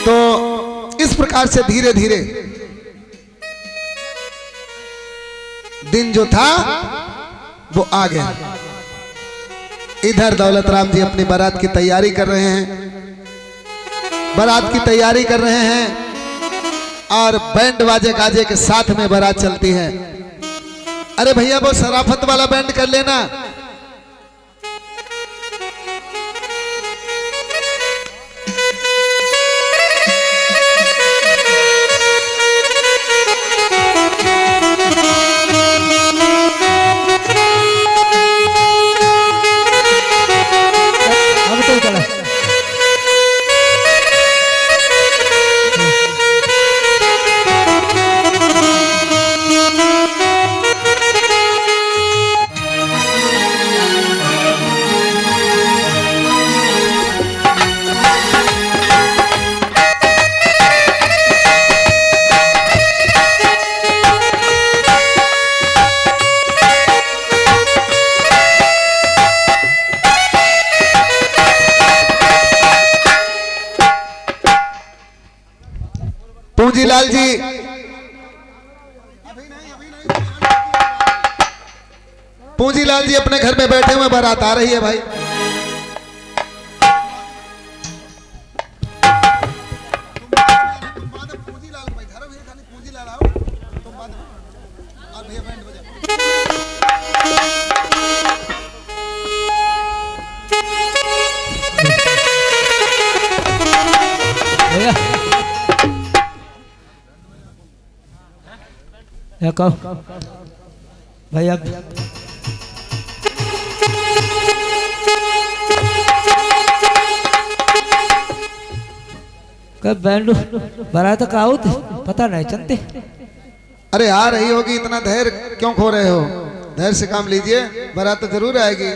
तो इस प्रकार से धीरे धीरे दिन जो था वो आ गया। इधर दौलत राम जी अपनी बारात की तैयारी कर रहे हैं, बारात की तैयारी कर रहे हैं और बैंड बाजे गाजे के साथ में बारात चलती है। अरे भैया वो शराफत वाला बैंड कर लेना। पूंजीलाल जी, पूंजीलाल जी अपने घर में बैठे हुए, बारात आ रही है भाई। भैया या कहो भैया कब बैंड बारात का आओ थे पता नहीं चलते। अरे आ रही होगी, इतना धैर्य क्यों खो रहे हो? धैर्य से काम लीजिए, बारात तो जरूर आएगी।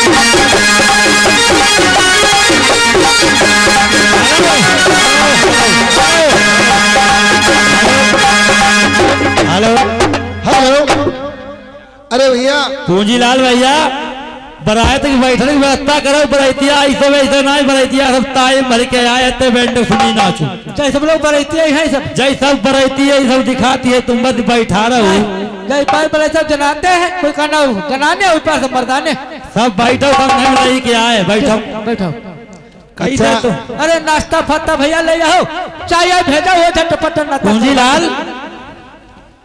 Thank you. अरे भैया पूंजीलाल भैया बरात की बैठने की व्यवस्था करो। बरातिया ऐसे वैसे ना बरातिया सब ताई भर के आए थे बैंड सुनी नाचू। जय सब लोग बरातिया हैं सब। जय सब बरातिया सब दिखाती है तुम बस बैठा रहो। जय पास बड़े सब जनाते हैं कोई कहना जनाने ऊपर से मर्दाने सब बैठो सब नहीं नहीं के आए बैठो बैठो। कैसे तो अरे नाश्ता फत्ता भैया ले आओ चाय भेजा हो झटपट ना। पूंजीलाल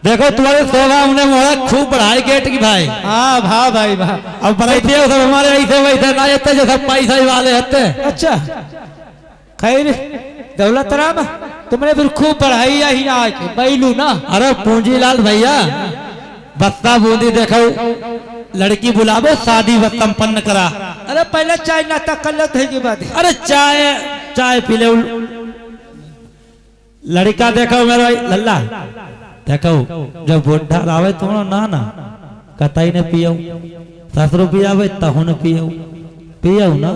देखो तुम्हारे शोभा हमने मोहरा खूब बढ़ाई गेट की भाई। हाँ भा भाई भा। अब बरातिया सब हमारे ऐसे वैसे ना आते जो सब पैसा ही वाले होते। अच्छा खैर दौलत राम तुमने फिर खूब बढ़ाई ही आज बैलू ना। अरे पूंजीलाल भैया बस्ता बूंदी देखो लड़की बुलावो शादी व संपन्न करा। अरे पहले चाय नाश्ता कर लो थे की बात। अरे चाय चाय पी ले। लड़का देखो मेरा लल्ला देखो जब बुढ़ा आवे तो ना कतई ने पियो 10 रुपया आवे तहु न पियो पियो ना।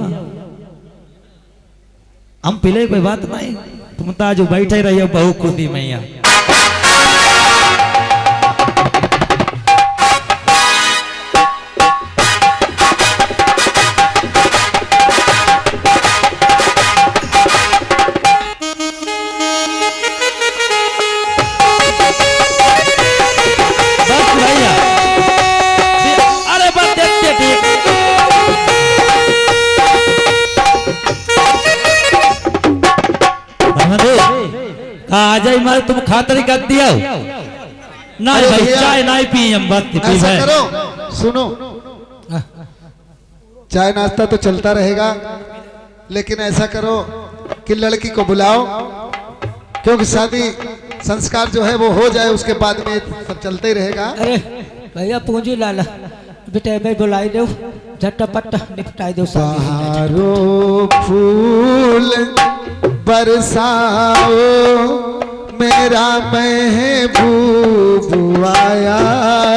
हम पिले कोई बात नहीं तुम तो आज बैठे रहियो बहु खुशी मैया। आज ही मारे तुम खातर कर दिया ना भाई चाय ना पी हम बस पी ऐसा करो सुनो चाय नाश्ता तो चलता रहेगा लेकिन ऐसा करो कि लड़की को बुलाओ क्योंकि शादी संस्कार जो है वो हो जाए उसके बाद में सब चलते ही रहेगा। अरे भैया पूंजी लाला बेटे मैं बुलाई दो झटपट निपटाई दो बहारो फूल बरसाओ मेरा महबूब आया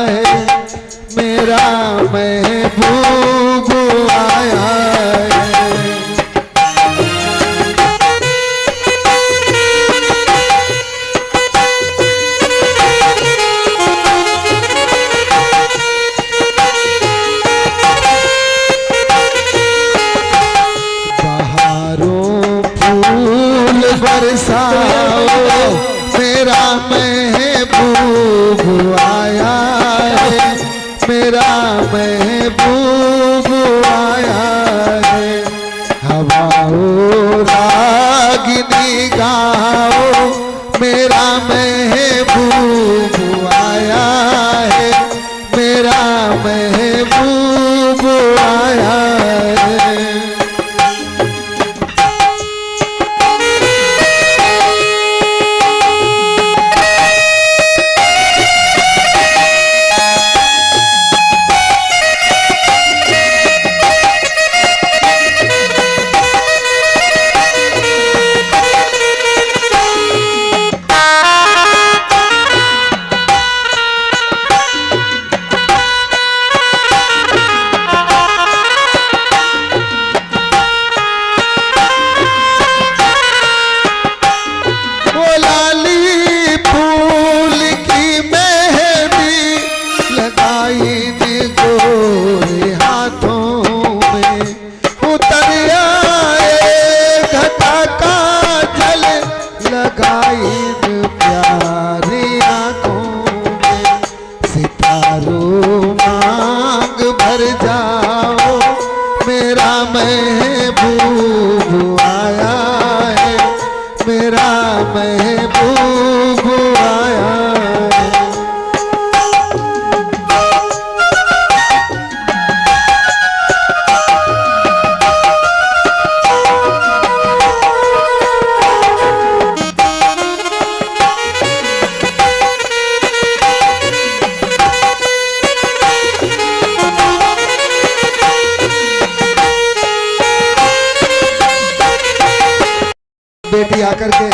है मेरा महबूब आया है। बरसाओ मेरा महबूब आया है मेरा महबूब आया है। हवाओ रागिनी गाओ मेरा महबूब आया है मेरा महबूब आया है। महबूब आया है मेरा महबूब आया है। बेटी आकर के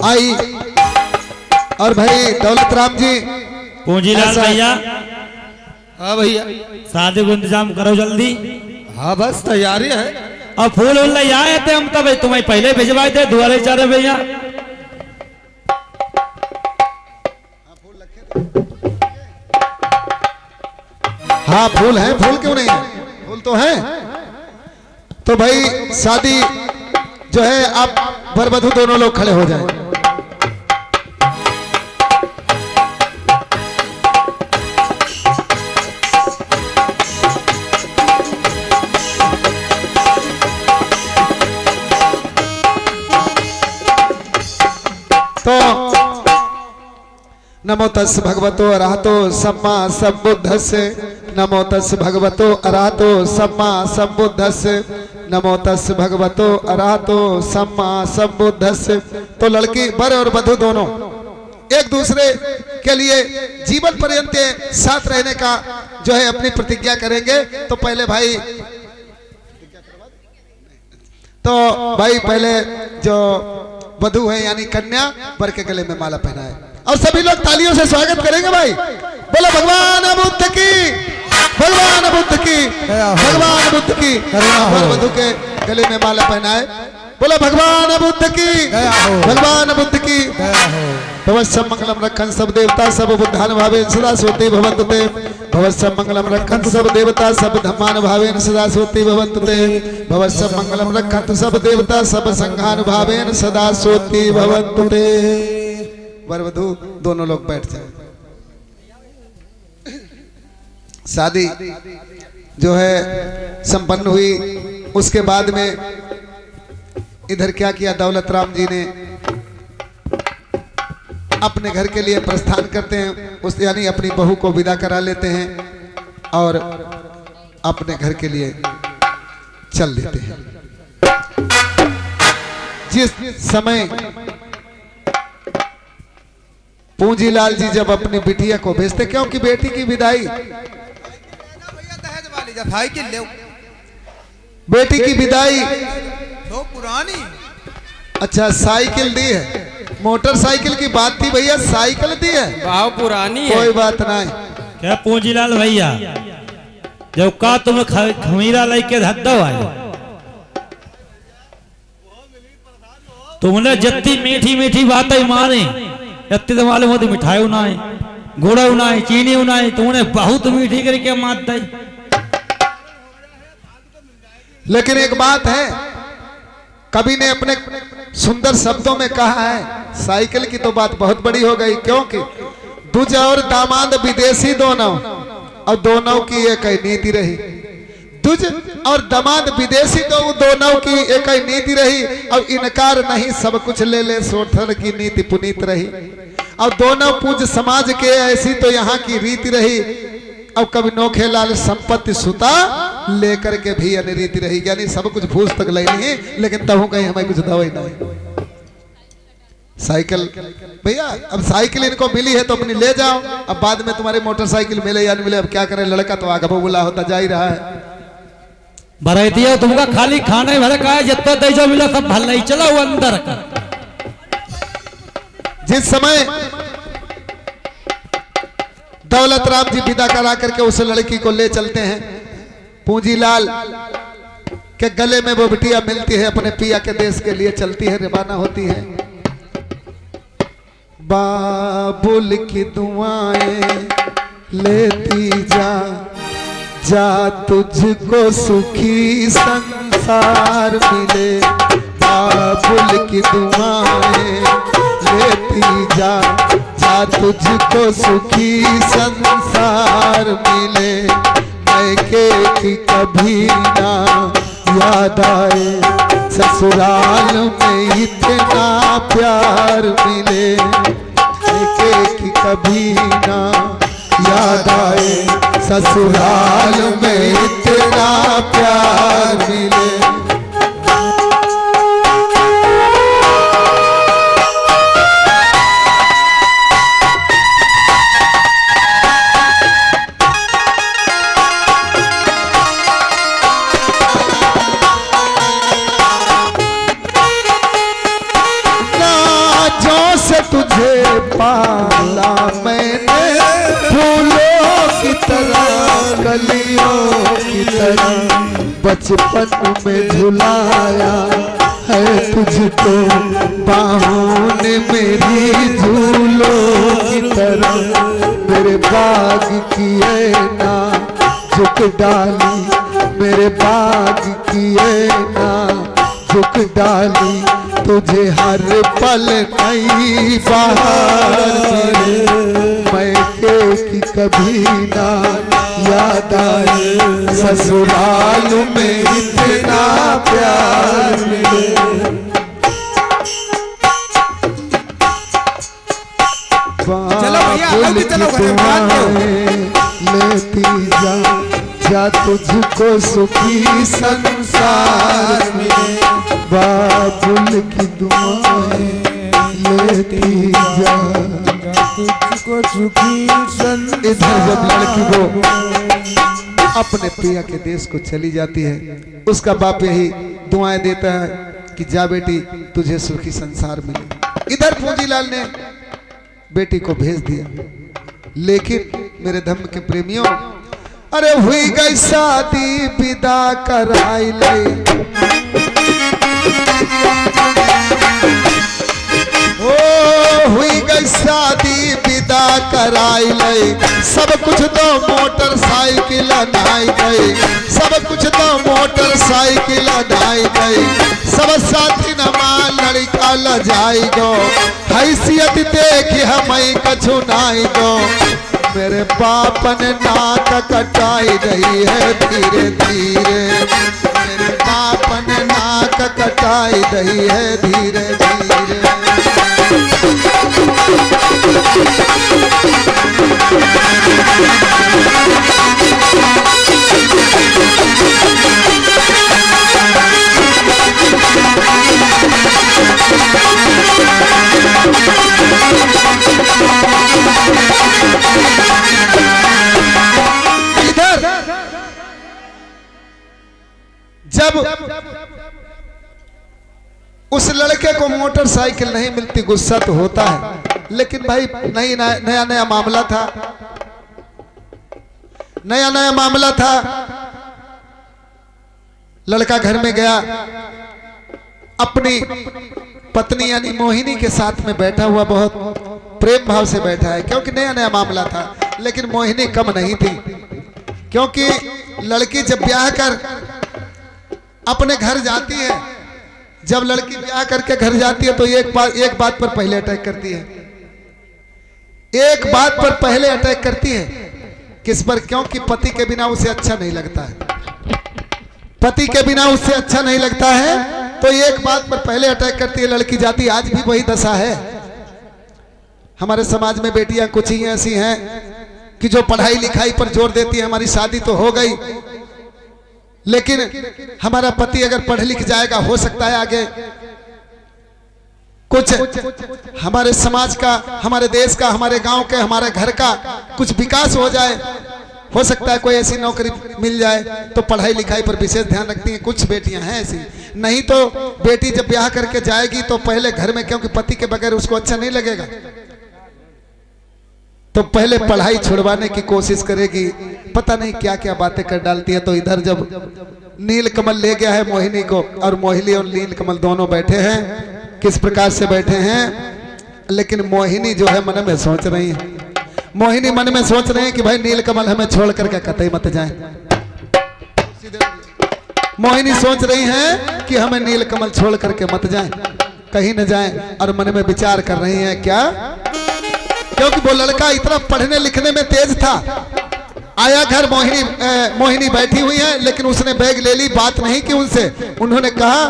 आई और भाई दौलत राम जी पूंजीलाल भैया हाँ भैया शादी को इंतजाम करो जल्दी। हाँ बस तैयारी है। और फूल वूल ले आए थे हम तब तुम्हें पहले भिजवाए थे दुआरे चारे भैया। हाँ फूल है, फूल क्यों नहीं है, फूल तो है। तो भाई शादी जो है आप वर वधू दोनों लोग खड़े हो जाएं। तो नमो तस् भगवतो अरहतो सम्मा सम्बुद्धस्से, नमो तस् भगवतो अरहतो सम्मा सम्बुद्धस्से, नमो तस् भगवतो अरहतो सम्मा सम्बुद्धस्से। तो लड़की वर और वधू दोनों एक दूसरे के लिए जीवन पर्यंत साथ रहने का जो है अपनी प्रतिज्ञा करेंगे। तो पहले भाई पहले जो वधू है यानी कन्या वर के गले में माला पहनाए और सभी लोग तालियों से स्वागत करेंगे। भाई बोलो भगवान बुद्ध की, भगवान बुद्ध की, भगवान बुद्ध की। वर वधू के गले में माला पहनाए, बोलो भगवान बुद्ध की, भगवान बुद्ध की। भवस्व मंगलम रखन सब देवता सब बुद्धान भावेन सदा सोते भवन्तु ते, भवस्व मंगलम रखन सब देवता सब धम्मान भावेन सदा सोते भवन्तु ते, भवस्व मंगलम रखन सब देवता सब संघान भावेन सदा सोते भवन्तु ते। वर वधू दोनों लोग बैठ जाए। शादी जो है संपन्न हुई, उसके बाद में इधर क्या किया, दौलत राम जी ने अपने घर के लिए प्रस्थान करते हैं, उस यानी अपनी बहू को विदा करा लेते हैं और अपने घर के लिए चल देते हैं। जिस समय पूंजीलाल जी जब अपनी बिटिया को भेजते, क्योंकि बेटी की विदाई बेटी की विदाई तो पुरानी, अच्छा साइकिल दी है, मोटरसाइकिल की बात थी भैया, साइकिल दी है, भाव पुरानी है। कोई बात नहीं। क्या पूंजीलाल भैया जब का तुम खमीरा लेके धक्का आए, तुमने जितनी मीठी मीठी बातें माने इतनी तो मालूम होती मिठाई उनाए, गुड़ उनाए, चीनी उनाए, तुमने बहुत मीठी करके मात दी। लेकिन एक बात है, कवि ने अपने सुंदर शब्दों में कहा है, साइकिल की तो बात बहुत बड़ी हो गई, क्योंकि दूज और दामाद विदेशी दोनों और दोनों की एक ही नीति रही। दूज और दामाद विदेशी तो दोनों की एक ही नीति रही और इनकार नहीं, सब कुछ ले ले सोठर की नीति पुनीत रही। और दोनों पूज समाज के ऐसी तो यहाँ की रीति रही। और कभी नोखे लाल संपत्ति सुता लेकर के भी अनरीति रही, यानी सब कुछ भूस तक ले नहीं, लेकिन तब कहीं हमें कुछ दवाई नहीं। साइकिल भैया, अब साइकिल इनको मिली है तो अपनी ले जाओ, अब बाद में तुम्हारी मोटरसाइकिल मिले या नहीं मिले अब क्या करें, लड़का तो आगे बोला होता जा ही रहा है। बरातिया तुमका खाली खाने भर का है, जितना तेजो मिला सब भल नहीं चला वो अंदर का। जिस समय दौलत राम जी विदा करा करके उस लड़की को ले चलते हैं, पूंजीलाल के गले में वो बिटिया मिलती है, अपने पिया के देश के लिए चलती है, रवाना होती है। बाबुल की दुआएं लेती जा जा, तुझको सुखी संसार मिले। बाबुल की दुआएं लेती जा जा, तुझको सुखी संसार मिले। मैके की कभी ना याद आए, ससुराल में इतना प्यार मिले। मैके की कभी ना याद आए, ससुराल में इतना प्यार मिले। तुझे पाला मैंने फूलों की तरह, कलियों की तरह, बचपन में झुलाया है तुझको बाहों ने मेरी झूलों की तरह। मेरे बाग की है ना झुक डाली मेरे बाग किए ना झुक डाली तुझे हर पल नई बहार मैके की कभी ना याद आए ससुराल में इतना प्यार मिले। चलो भैया, जल्दी चलो घर में, बात करो। लेती जा तुझको सुखी संसार मिले बाबुल की दुआएं लेती जा तुझको सुखी संसार। इधर जब लड़की वो अपने पिया के देश को चली जाती है उसका बाप यही दुआएं देता है कि जा बेटी तुझे सुखी संसार मिले। इधर पूंजीलाल ने बेटी को भेज दिया, लेकिन मेरे धर्म के प्रेमियों अरे हुई गई शादी विदा कराई ले ओ हुई गई शादी विदा कराई ले सब कुछ तो मोटरसाइकिल नाई गई सब कुछ तो मोटरसाइकिल नाई गई सब साथी नमा लड़का ल जाई गो हैसियत देखी हम कछु नाई गो मेरे बाप ने नाक कटाई रही है धीरे धीरे मेरे बाप ने नाक कटाई रही है धीरे धीरे। जब उस लड़के को मोटरसाइकिल नहीं मिलती गुस्सा तो होता है, लेकिन भाई नया नया मामला था, नया नया मामला था। लड़का घर में गया अपनी पत्नी यानी मोहिनी के साथ में बैठा हुआ बहुत प्रेम भाव से बैठा है क्योंकि नया नया मामला था। लेकिन मोहिनी कम नहीं थी क्योंकि लड़की जब ब्याह कर अपने घर जाती है, जब लड़की ब्याह करके घर जाती है तो एक बात पर पहले अटैक करती है, एक बात पर पहले अटैक करती है। किस पर? क्योंकि पति के बिना उसे अच्छा नहीं लगता है, पति के बिना उसे अच्छा नहीं लगता है तो एक बात पर पहले अटैक करती है, लड़की जाती। आज भी वही दशा है हमारे समाज में। बेटियां कुछ ही ऐसी हैं कि जो पढ़ाई लिखाई पर जोर देती है, हमारी शादी तो हो गई लेकिन हमारा पति अगर पढ़ लिख जाएगा हो सकता है आगे कुछ हमारे समाज का, हमारे देश का, हमारे गांव के, हमारे घर का कुछ विकास हो जाए, हो सकता है कोई ऐसी नौकरी मिल जाए तो पढ़ाई लिखाई पर विशेष ध्यान रखती हैं। कुछ बेटियां हैं ऐसी, नहीं तो बेटी जब ब्याह करके जाएगी तो पहले घर में, क्योंकि पति के बगैर उसको अच्छा नहीं लगेगा, तो पहले पढ़ाई छुड़वाने की कोशिश करेगी। पता नहीं क्या क्या बातें कर डालती है। तो इधर जब नीलकमल ले गया है मोहिनी को, और मोहिनी और नीलकमल दोनों बैठे हैं, किस प्रकार से बैठे हैं, लेकिन मोहिनी जो है मन में सोच रही है, मोहिनी मन में सोच रहे हैं कि भाई नीलकमल हमें छोड़ करके कतई मत जाए। मोहिनी सोच रही हैं कि हमें नीलकमल छोड़ करके मत जाए, कहीं न जाए, और मन में विचार कर रही हैं क्या, क्योंकि वो लड़का इतना पढ़ने लिखने में तेज था। आया घर, मोहिनी बैठी हुई है लेकिन उसने बैग ले ली, बात नहीं की उनसे। उन्होंने कहा,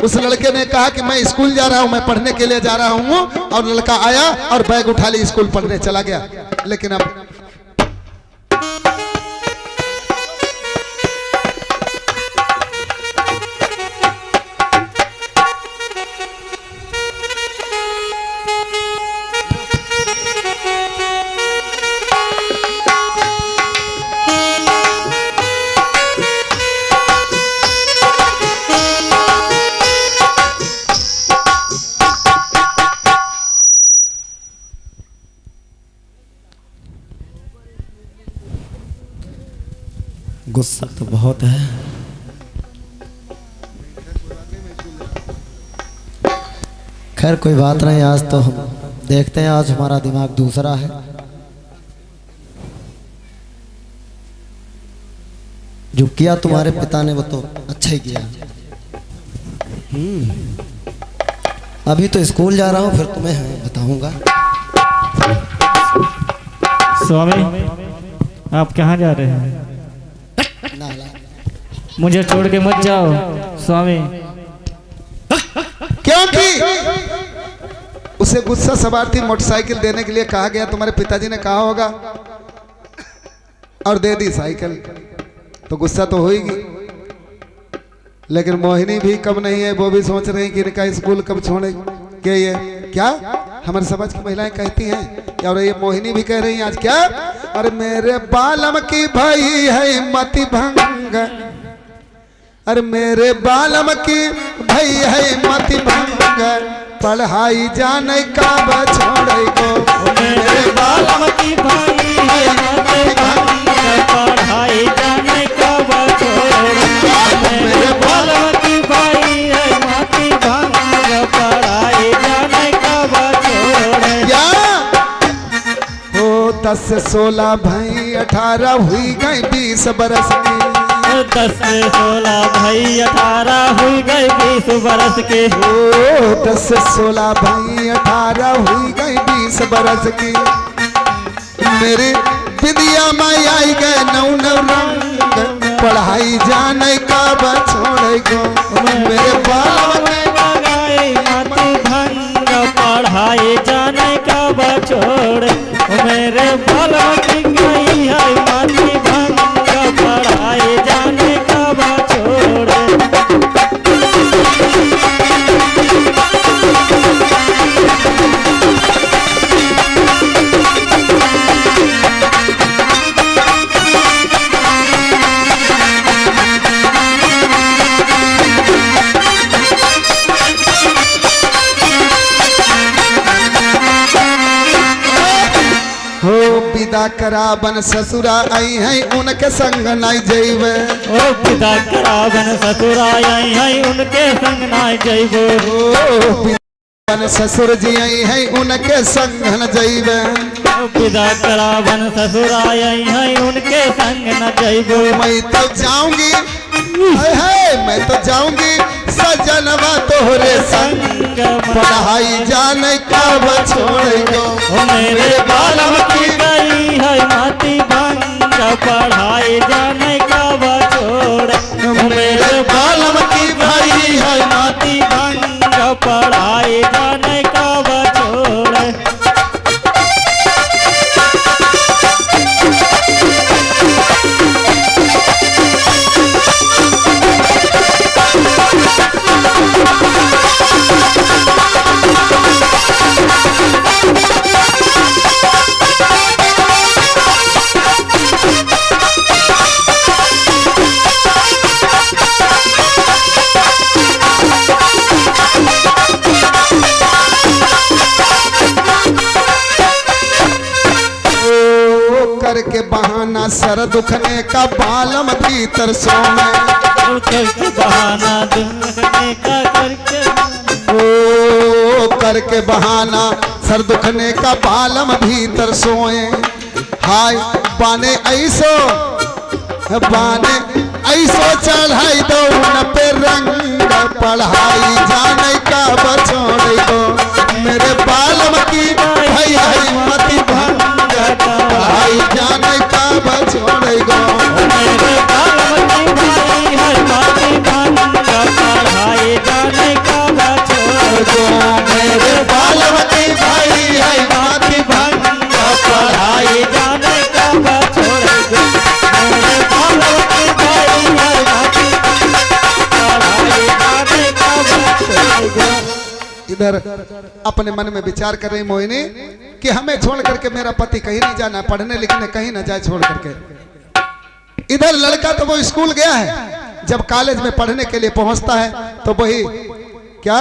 उस लड़के ने कहा कि मैं स्कूल जा रहा हूं, मैं पढ़ने के लिए जा रहा हूं, और लड़का आया और बैग उठा ली, स्कूल पढ़ने चला गया। लेकिन अब गुस्सा तो बहुत है। खैर कोई बात नहीं, आज तो हम देखते हैं, आज हमारा दिमाग दूसरा है। जो किया तुम्हारे पिता ने वो तो अच्छा ही किया। अभी तो स्कूल जा रहा हूँ, फिर तुम्हें बताऊंगा। स्वामी आप कहाँ जा रहे हैं? नाला। मुझे छोड़ के मत जाओ स्वामी। क्योंकि उसे गुस्सा सवार थी, मोटरसाइकिल देने के लिए कहा गया, तुम्हारे पिताजी ने कहा होगा और दे दी साइकिल, तो गुस्सा तो होगी। लेकिन मोहिनी भी कम नहीं है, वो भी सोच रही कि इनका स्कूल कब छोड़े के ये क्या हमारे समाज की महिलाएं कहती हैं, और ये मोहिनी भी कह रही हैं आज क्या, अरे मेरे बालम की भाई है मति भंग, अरे मेरे बालम की भाई है मति भंग, पढ़ाई जाने का छोड़े को, मेरे बालम की भाई है मति भंग, पढ़ाई जाने का मेरे बालम की भाई है मति भंग, पढ़ाई जाने का या हो 10 से 16 भाई 18 हुई गई 20 बरस की, 10 से 16 भाई 18 हुई गई 20 बरस के, 10 से 16 भाई 18 हुई गई 20 बरस की, मेरी विद्या में आई गए 9 रंग, पढ़ाई जाने का छोड़े को, मेरे बालम मति भंग, पढ़ाई जाने का छोड़, मेरे बालम की गई है मति भंग, पढ़ाई जाने का छोड़। हो विदा कराबन ससुरा आई है उनके संग नहीं जइबे, ओ पिता करावन ससुरा आई है उनके संग नाय जइबो, हो विदा ससुर जी आई है उनके संग न जइबे, ओ पिता करावन ससुरा आई है उनके संग न जइबो, मैं तो जाऊंगी मैं तो जाऊंगी सजनवा तोहरे संग, पढ़ाई जाने का छोड़ेगो, मेरे बालम की गई है मति भंग, पढ़ाई जाने का छोड़, मेरे बालम की गई है मति भंग, पढ़ाई जाने का छोड़। करके बहाना सर दुखने का बालम भीतर सोए, करके बहाना दुखने का करके बहाना सर दुखने का बालम भीतर सोए, हाय बाने ऐसो चढ़ाई दो न पे रंग, पढ़ाई जाने का बछोड़े को, मेरे बालम की भाई है मति भंग, पढ़ाई जाने का बछोड़े को, मेरे बालम की भाई है मति भंग, पढ़ाई जाने का छोड़, मेरे बालम की भाई है मति भंग, पढ़ाई जाने का छोड़, मेरे बालम की भाई है मति पढ़ाई जाने का छोड़। इधर अपने मन में विचार कर रही मोहिनी कि हमें छोड़ करके मेरा पति कहीं नहीं जाना, पढ़ने लिखने कहीं ना जाए छोड़ करके। इधर लड़का तो वो स्कूल गया है, जब कॉलेज में पढ़ने के लिए पहुंचता है तो वही क्या